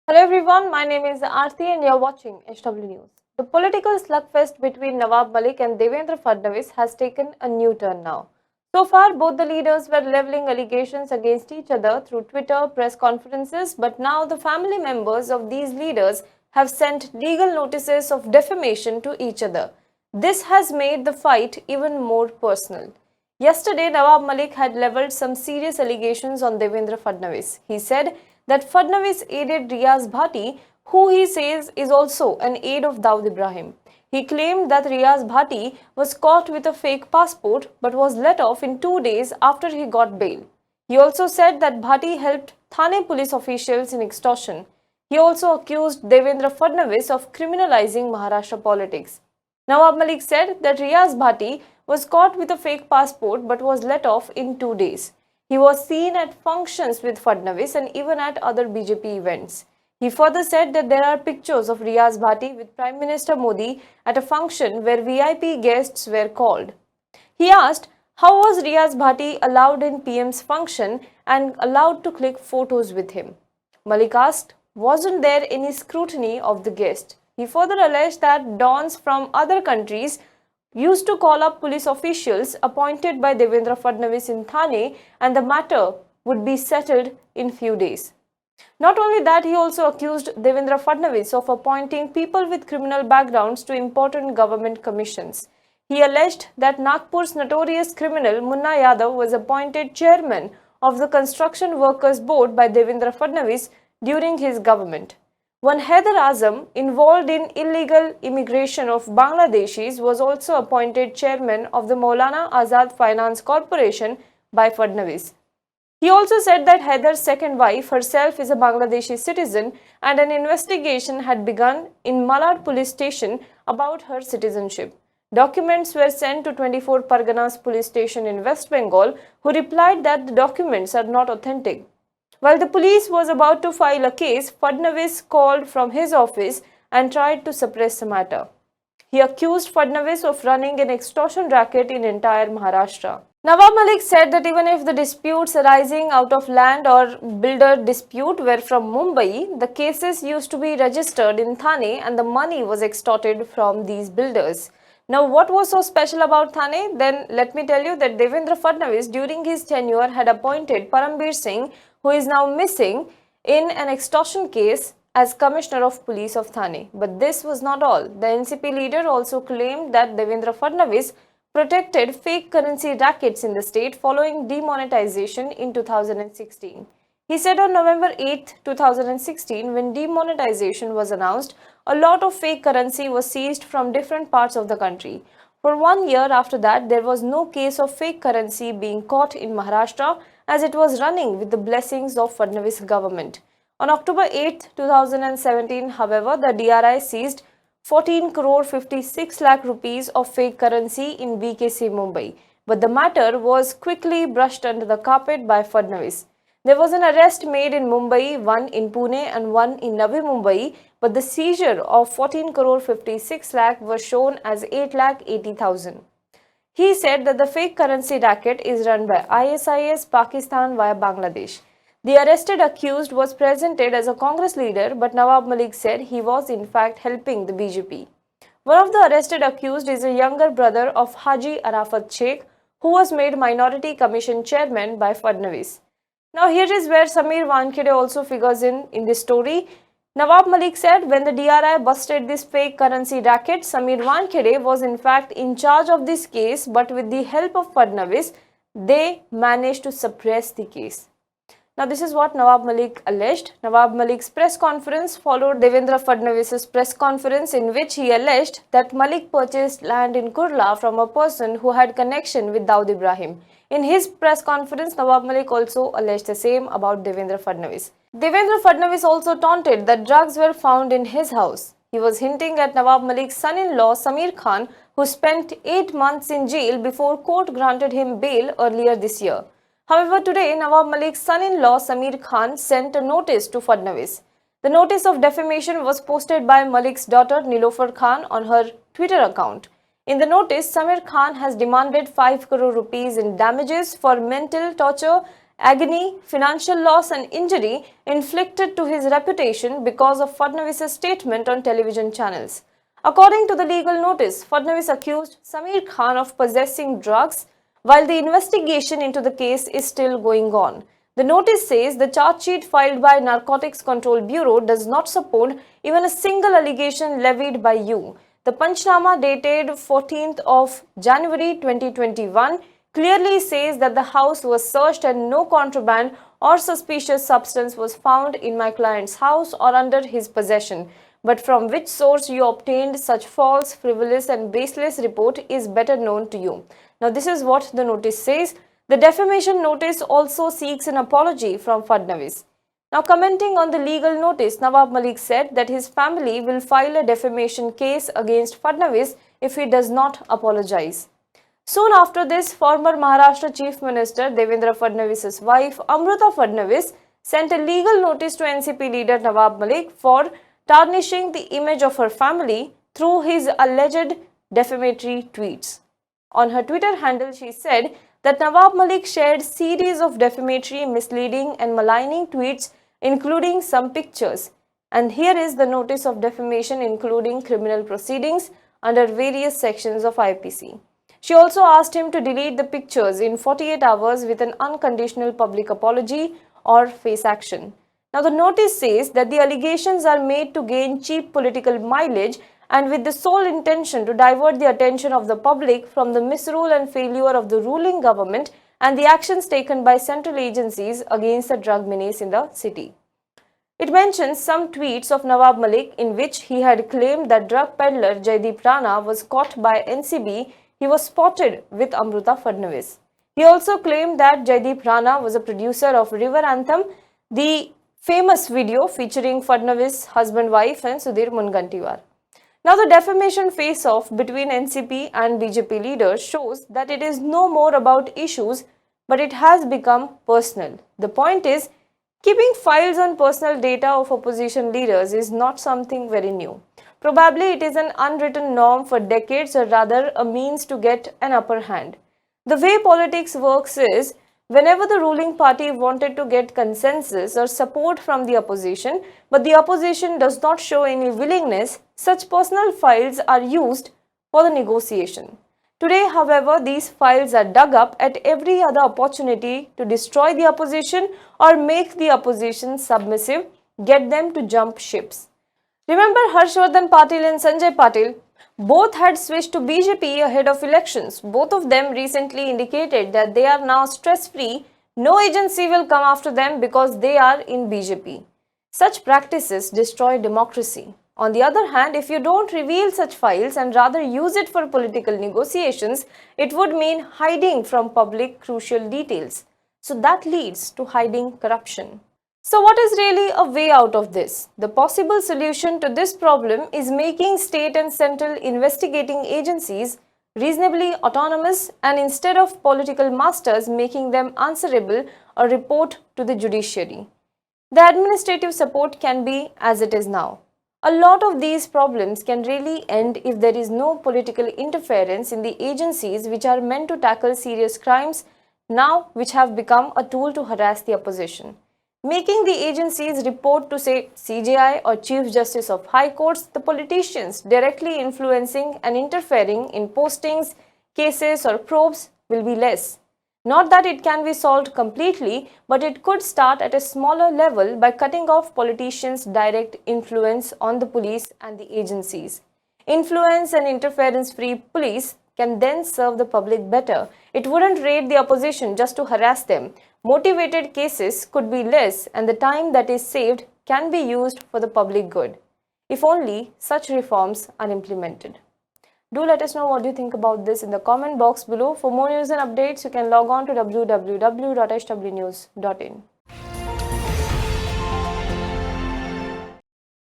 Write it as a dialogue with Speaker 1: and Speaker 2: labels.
Speaker 1: Hello everyone, my name is Aarti and you're watching HW News. The political slugfest between Nawab Malik and Devendra Fadnavis has taken a new turn now. So far, both the leaders were leveling allegations against each other through Twitter, press conferences, but now the family members of these leaders have sent legal notices of defamation to each other. This has made the fight even more personal. Yesterday, Nawab Malik had leveled some serious allegations on Devendra Fadnavis. He said that Fadnavis aided Riaz Bhati, who he says is also an aide of Dawood Ibrahim. He claimed that Riaz Bhati was caught with a fake passport but was let off in 2 days after he got bail. He also said that Bhati helped Thane police officials in extortion. He also accused Devendra Fadnavis of criminalizing Maharashtra politics. Nawab Malik said that Riaz Bhati was caught with a fake passport but was let off in 2 days. He was seen at functions with Fadnavis and even at other BJP events. He further said that there are pictures of Riaz Bhati with Prime Minister Modi at a function where VIP guests were called. He asked, how was Riaz Bhati allowed in PM's function and allowed to click photos with him? Malik asked, wasn't there any scrutiny of the guest? He further alleged that dons from other countries used to call up police officials appointed by Devendra Fadnavis in Thane and the matter would be settled in few days. Not only that, he also accused Devendra Fadnavis of appointing people with criminal backgrounds to important government commissions. He alleged that Nagpur's notorious criminal Munna Yadav was appointed chairman of the Construction Workers Board by Devendra Fadnavis during his government. One Haider Azam, involved in illegal immigration of Bangladeshis, was also appointed chairman of the Maulana Azad Finance Corporation by Fadnavis. He also said that Haider's second wife herself is a Bangladeshi citizen and an investigation had begun in Malad police station about her citizenship. Documents were sent to 24 Parganas police station in West Bengal, who replied that the documents are not authentic. While the police was about to file a case, Fadnavis called from his office and tried to suppress the matter. He accused Fadnavis of running an extortion racket in entire Maharashtra. Nawab Malik said that even if the disputes arising out of land or builder dispute were from Mumbai, the cases used to be registered in Thane and the money was extorted from these builders. Now, what was so special about Thane? Then let me tell you that Devendra Fadnavis during his tenure had appointed Parambir Singh, who is now missing, in an extortion case as Commissioner of Police of Thane. But this was not all. The NCP leader also claimed that Devendra Fadnavis protected fake currency rackets in the state following demonetization in 2016. He said on November 8, 2016, when demonetization was announced, a lot of fake currency was seized from different parts of the country. For 1 year after that, there was no case of fake currency being caught in Maharashtra as it was running with the blessings of Fadnavis government. On October 8, 2017, however, the DRI seized 14 crore 56 lakh rupees of fake currency in BKC Mumbai. But the matter was quickly brushed under the carpet by Fadnavis. There was an arrest made in Mumbai, one in Pune and one in Navi Mumbai, but the seizure of 14 crore 56 lakh was shown as 8 lakh 80,000. He said that the fake currency racket is run by ISIS Pakistan via Bangladesh. The arrested accused was presented as a Congress leader, but Nawab Malik said he was in fact helping the BJP. One of the arrested accused is a younger brother of Haji Arafat Sheikh, who was made Minority Commission chairman by Fadnavis. Now here is where Sameer Wankhede also figures in this story. Nawab Malik said when the DRI busted this fake currency racket, Sameer Wankhede was in fact in charge of this case, but with the help of Fadnavis, they managed to suppress the case. Now this is what Nawab Malik alleged. Nawab Malik's press conference followed Devendra Fadnavis's press conference in which he alleged that Malik purchased land in Kurla from a person who had connection with Dawood Ibrahim. In his press conference, Nawab Malik also alleged the same about Devendra Fadnavis. Devendra Fadnavis also taunted that drugs were found in his house. He was hinting at Nawab Malik's son-in-law Sameer Khan, who spent 8 months in jail before court granted him bail earlier this year. However, today, Nawab Malik's son-in-law Sameer Khan sent a notice to Fadnavis. The notice of defamation was posted by Malik's daughter Nilofer Khan on her Twitter account. In the notice, Sameer Khan has demanded 5 crore rupees in damages for mental torture agony, financial loss and injury inflicted to his reputation because of Fadnavis' statement on television channels. According to the legal notice, Fadnavis accused Sameer Khan of possessing drugs while the investigation into the case is still going on. The notice says the charge sheet filed by Narcotics Control Bureau does not support even a single allegation levied by you. The Panchnama dated 14th of January 2021 clearly says that the house was searched and no contraband or suspicious substance was found in my client's house or under his possession. But from which source you obtained such false, frivolous and baseless report is better known to you. Now this is what the notice says. The defamation notice also seeks an apology from Fadnavis. Now commenting on the legal notice, Nawab Malik said that his family will file a defamation case against Fadnavis if he does not apologize. Soon after this, former Maharashtra Chief Minister Devendra Fadnavis' wife Amruta Fadnavis sent a legal notice to NCP leader Nawab Malik for tarnishing the image of her family through his alleged defamatory tweets. On her Twitter handle, she said that Nawab Malik shared series of defamatory, misleading and maligning tweets including some pictures. And here is the notice of defamation including criminal proceedings under various sections of IPC. She also asked him to delete the pictures in 48 hours with an unconditional public apology or face action. Now the notice says that the allegations are made to gain cheap political mileage and with the sole intention to divert the attention of the public from the misrule and failure of the ruling government and the actions taken by central agencies against the drug menace in the city. It mentions some tweets of Nawab Malik in which he had claimed that drug peddler Jaideep Rana was caught by NCB. He was spotted with Amruta Fadnavis. He also claimed that Jaideep Rana was a producer of River Anthem, the famous video featuring Fadnavis' husband-wife and Sudhir Mungantiwar. Now the defamation face-off between NCP and BJP leaders shows that it is no more about issues, but it has become personal. The point is, keeping files on personal data of opposition leaders is not something very new. Probably it is an unwritten norm for decades or rather a means to get an upper hand. The way politics works is, whenever the ruling party wanted to get consensus or support from the opposition, but the opposition does not show any willingness, such personal files are used for the negotiation. Today, however, these files are dug up at every other opportunity to destroy the opposition or make the opposition submissive, get them to jump ships. Remember Harshvardhan Patil and Sanjay Patil? Both had switched to BJP ahead of elections. Both of them recently indicated that they are now stress-free. No agency will come after them because they are in BJP. Such practices destroy democracy. On the other hand, if you don't reveal such files and rather use it for political negotiations, it would mean hiding from public crucial details. So that leads to hiding corruption. So what is really a way out of this? The possible solution to this problem is making state and central investigating agencies reasonably autonomous and instead of political masters making them answerable or report to the judiciary. The administrative support can be as it is now. A lot of these problems can really end if there is no political interference in the agencies which are meant to tackle serious crimes now which have become a tool to harass the opposition. Making the agencies report to say CJI or Chief Justice of High Courts, the politicians directly influencing and interfering in postings, cases or probes will be less. Not that it can be solved completely, but it could start at a smaller level by cutting off politicians' direct influence on the police and the agencies. Influence and interference-free police can then serve the public better. It wouldn't raid the opposition just to harass them. Motivated cases could be less and the time that is saved can be used for the public good. If only such reforms are implemented. Do let us know what you think about this in the comment box below. For more news and updates, you can log on to www.hwnews.in.